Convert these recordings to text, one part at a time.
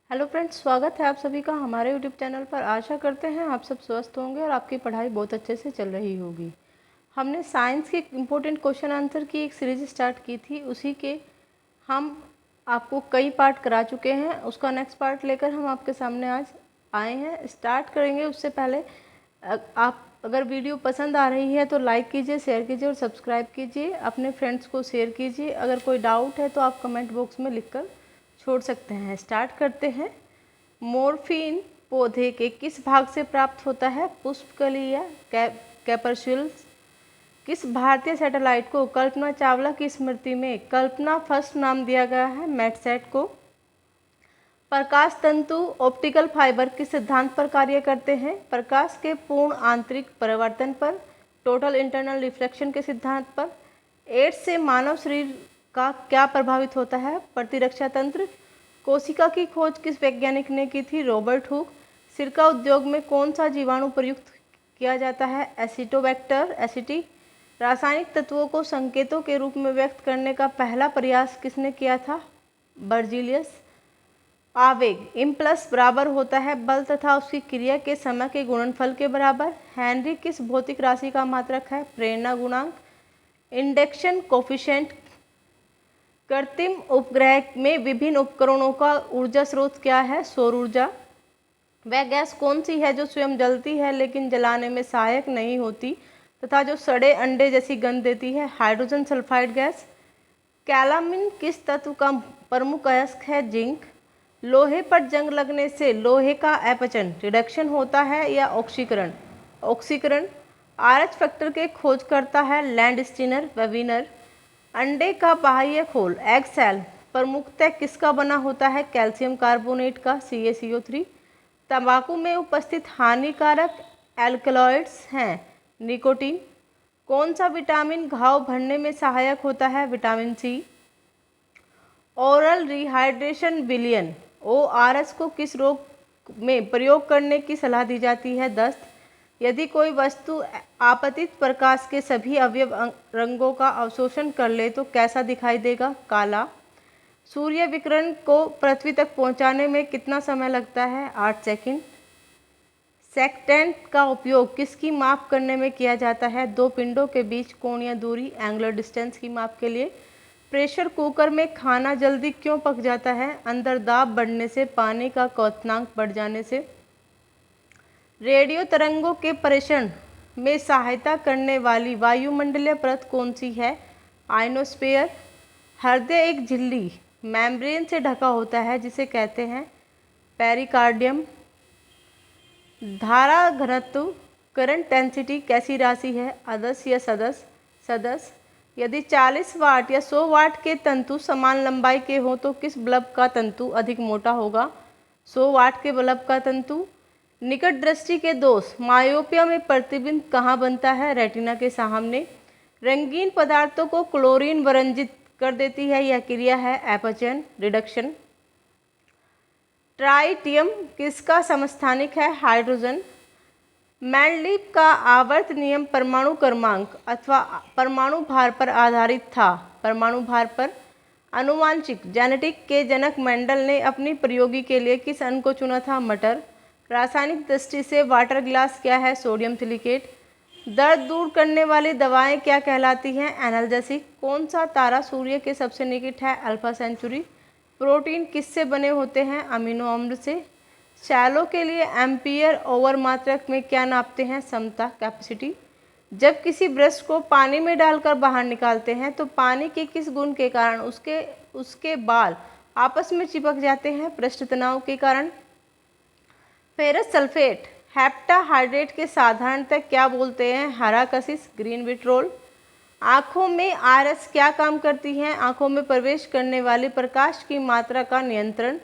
Hello friends, स्वागत है आप सभी का हमारे यूट्यूब चैनल पर। आशा करते हैं आप सब स्वस्थ होंगे और आपकी पढ़ाई बहुत अच्छे से चल रही होगी। हमने साइंस के इम्पोर्टेंट क्वेश्चन आंसर की एक सीरीज स्टार्ट की थी, उसी के हम आपको कई पार्ट करा चुके हैं। उसका नेक्स्ट पार्ट लेकर हम आपके सामने आज आए हैं। स्टार्ट करेंगे उससे पहले आप अगर वीडियो पसंद आ रही है तो लाइक कीजिए, शेयर कीजिए और सब्सक्राइब कीजिए। अपने फ्रेंड्स को शेयर कीजिए। अगर कोई डाउट है तो आप कमेंट बॉक्स में लिखकर छोड़ सकते हैं। स्टार्ट करते हैं। मोर्फिन पौधे के किस भाग से प्राप्त होता है? पुष्पकली या कैपर्स्यूल्स? किस भारतीय सैटेलाइट को कल्पना चावला की स्मृति में कल्पना फर्स्ट नाम दिया गया है? मैटसैट को। प्रकाश तंतु ऑप्टिकल फाइबर किस सिद्धांत पर कार्य करते हैं? प्रकाश के पूर्ण आंतरिक परावर्तन पर, टोटल इंटरनल रिफ्लेक्शन के सिद्धांत पर। एड्स से मानव शरीर का क्या प्रभावित होता है? प्रतिरक्षा तंत्र। कोशिका की खोज किस वैज्ञानिक ने की थी? Robert Hooke. सिरका उद्योग में कौन सा जीवाणु प्रयुक्त किया जाता है? एसिटोबैक्टर एसिटी। रासायनिक तत्वों को संकेतों के रूप में व्यक्त करने का पहला प्रयास किसने किया था? बर्जीलियस। आवेग इम्पल्स बराबर होता है बल तथा उसकी क्रिया के समय के गुणनफल के बराबर। हेनरी किस भौतिक राशि का मात्रक है? प्रेरणा गुणांक। Induction coefficient. कृत्रिम उपग्रह में विभिन्न उपकरणों का ऊर्जा स्रोत क्या है? सौर ऊर्जा। वह गैस कौन सी है जो स्वयं जलती है लेकिन जलाने में सहायक नहीं होती तथा जो सड़े अंडे जैसी गंध देती है? Hydrogen sulphide gas. कैलामिन किस तत्व का प्रमुख अयस्क है? जिंक। लोहे पर जंग लगने से लोहे का अपचन रिडक्शन होता है या ऑक्सीकरण? ऑक्सीकरण। आरएच फैक्टर के खोजकर्ता है लैंडस्टीनर वेविनर। अंडे का बाह्य खोल एग सेल प्रमुखतः किसका बना होता है? कैल्शियम कार्बोनेट का, CaCO3। तंबाकू में उपस्थित हानिकारक एल्कलॉइड्स हैं? निकोटीन। कौन सा विटामिन घाव भरने में सहायक होता है? Vitamin C. ओरल रिहाइड्रेशन विलियन ORS को किस रोग में प्रयोग करने की सलाह दी जाती है? दस्त। यदि कोई वस्तु आपतित प्रकाश के सभी अवयव रंगों का अवशोषण कर ले तो कैसा दिखाई देगा? काला। सूर्य विकिरण को पृथ्वी तक पहुंचाने में कितना समय लगता है? 8 सेकंड। सेकटेंट का उपयोग किसकी माप करने में किया जाता है? दो पिंडों के बीच कोणीय दूरी एंगुलर डिस्टेंस की माप के लिए। प्रेशर कुकर में खाना जल्दी क्यों पक जाता है? अंदर दाब बढ़ने से, पानी का क्वथनांक बढ़ जाने से। रेडियो तरंगों के प्रेषण में सहायता करने वाली वायुमंडलीय परत कौन सी है? आयनोस्फीयर। हृदय एक झिल्ली मेम्ब्रेन से ढका होता है जिसे कहते हैं पेरिकार्डियम। धारा घनत्व करंट डेंसिटी कैसी राशि है? अदस्य या सदस्य? सदस्य। यदि 40 वाट या 100 वाट के तंतु समान लंबाई के हों तो किस बल्ब का तंतु अधिक मोटा होगा? 100 वाट के बल्ब का तंतु। निकट दृष्टि के दोष मायोपिया में प्रतिबिंब कहाँ बनता है? रेटिना के सामने। रंगीन पदार्थों को क्लोरीन वरंजित कर देती है, यह क्रिया है अपचयन रिडक्शन। ट्राइटियम किसका समस्थानिक है? हाइड्रोजन। मेंडलीव का आवर्त नियम परमाणु क्रमांक अथवा परमाणु भार पर आधारित था। परमाणु भार पर। आनुवांशिक जेनेटिक के जनक मेंडल ने अपनी प्रयोगी के लिए किस अणु को चुना था? मटर। रासायनिक दृष्टि से वाटर ग्लास क्या है? Sodium silicate. दर्द दूर करने वाली दवाएं क्या कहलाती हैं? एनाल्जेसिक। कौन सा तारा सूर्य के सबसे निकट है? Alpha century. प्रोटीन किससे बने होते हैं? अमीनो अम्ल से। शैलो के लिए एम्पियर ओवर मात्रक में क्या नापते हैं? समता कैपेसिटी। जब किसी ब्रश को पानी में डालकर बाहर निकालते हैं तो पानी के किस गुण के कारण उसके बाल आपस में चिपक जाते हैं? पृष्ठ तनाव के कारण। फेरस सल्फेट हेप्टाहाइड्रेट के साधारणतः क्या बोलते हैं? हरा कशिश, ग्रीन विट्रोल। आँखों में आरएस क्या काम करती हैं? आँखों में प्रवेश करने वाले प्रकाश की मात्रा का नियंत्रण।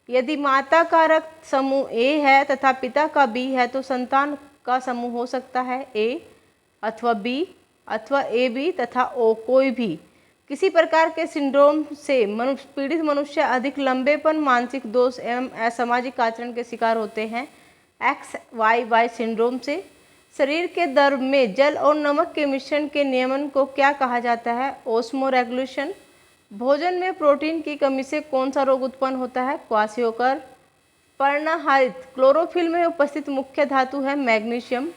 यदि माता का रक्त समूह A है तथा पिता का B है तो संतान का समूह हो सकता है A अथवा B अथवा AB तथा O कोई भी। किसी प्रकार के सिंड्रोम से पीड़ित मनुष्य अधिक लंबेपन, मानसिक दोष एवं असामाजिक आचरण के शिकार होते हैं? XYY सिंड्रोम से। शरीर के द्रव में जल और नमक के मिश्रण के नियमन को क्या कहा जाता है? ओस्मोरेगुलेशन। भोजन में प्रोटीन की कमी से कौन सा रोग उत्पन्न होता है? क्वाशियोकर पर्णहरित क्लोरोफिल में उपस्थित मुख्य धातु है मैग्नीशियम।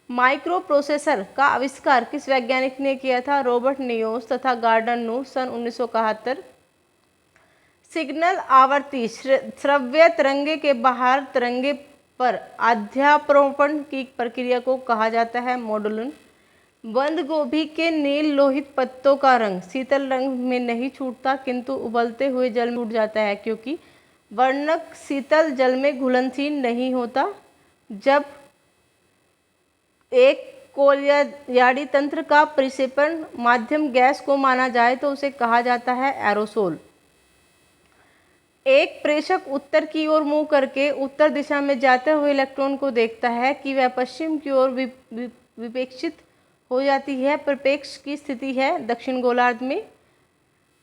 माइक्रो प्रोसेसर का आविष्कार किस वैज्ञानिक ने किया था? रॉबर्ट नियोस तथा गॉर्डन नू, सन 1971। सिग्नल आवर्ती श्रव्य तरंगे के बाहर तरंगे पर अध्यारोपण की प्रक्रिया को कहा जाता है मॉडुलन। बंद गोभी के नील लोहित पत्तों का रंग शीतल रंग में नहीं छूटता किंतु उबलते हुए जल में छूट जाता है, क्योंकि वर्णक शीतल जल में घुलनशील नहीं होता। जब एक कोलियारी तंत्र का प्रक्षेपण माध्यम गैस को माना जाए तो उसे कहा जाता है एरोसोल। एक प्रेषक उत्तर की ओर मुंह करके उत्तर दिशा में जाते हुए इलेक्ट्रॉन को देखता है कि वह पश्चिम की ओर विपेक्षित हो जाती है। प्रपेक्ष की स्थिति है दक्षिण गोलार्ध में।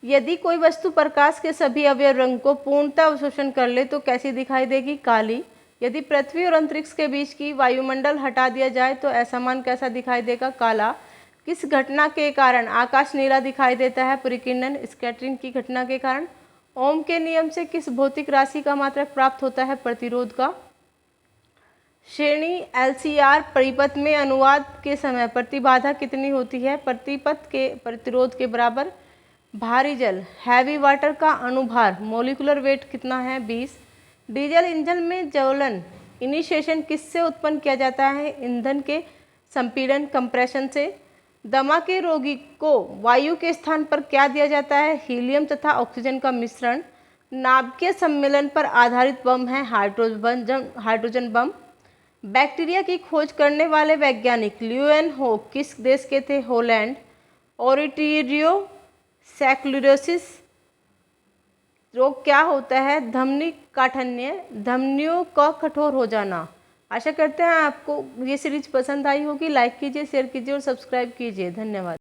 यदि कोई वस्तु प्रकाश के सभी अवयव रंग को पूर्णतः अवशोषण कर ले तो कैसी दिखाई देगी? काली। यदि पृथ्वी और अंतरिक्ष के बीच की वायुमंडल हटा दिया जाए तो असमान कैसा दिखाई देगा? काला। किस घटना के कारण आकाश नीला दिखाई देता है? परिकिरण स्कैटरिंग की घटना के कारण। ओम के नियम से किस भौतिक राशि का मात्रक प्राप्त होता है? प्रतिरोध का। श्रेणी LCR परिपथ में अनुवाद के समय प्रतिबाधा कितनी होती है? प्रतिपथ के प्रतिरोध के बराबर। भारी जल हैवी वाटर का अणुभार मोलिकुलर वेट कितना है? 20। डीजल इंजन में ज्वलन इनिशिएशन किससे उत्पन्न किया जाता है? ईंधन के संपीड़न कंप्रेशन से। दमा के रोगी को वायु के स्थान पर क्या दिया जाता है? हीलियम तथा ऑक्सीजन का मिश्रण। नाभिकीय सम्मेलन पर आधारित बम है हाइड्रोजन बम। बैक्टीरिया की खोज करने वाले वैज्ञानिक ल्यूएनहोक किस देश के थे? हॉलैंड। ओरिटेरियो सेक्युलोसिस रोग क्या होता है? धमनी काठिन्य, धमनियों का कठोर हो जाना। आशा करते हैं आपको ये सीरीज पसंद आई होगी। लाइक कीजिए, शेयर कीजिए और सब्सक्राइब कीजिए। धन्यवाद।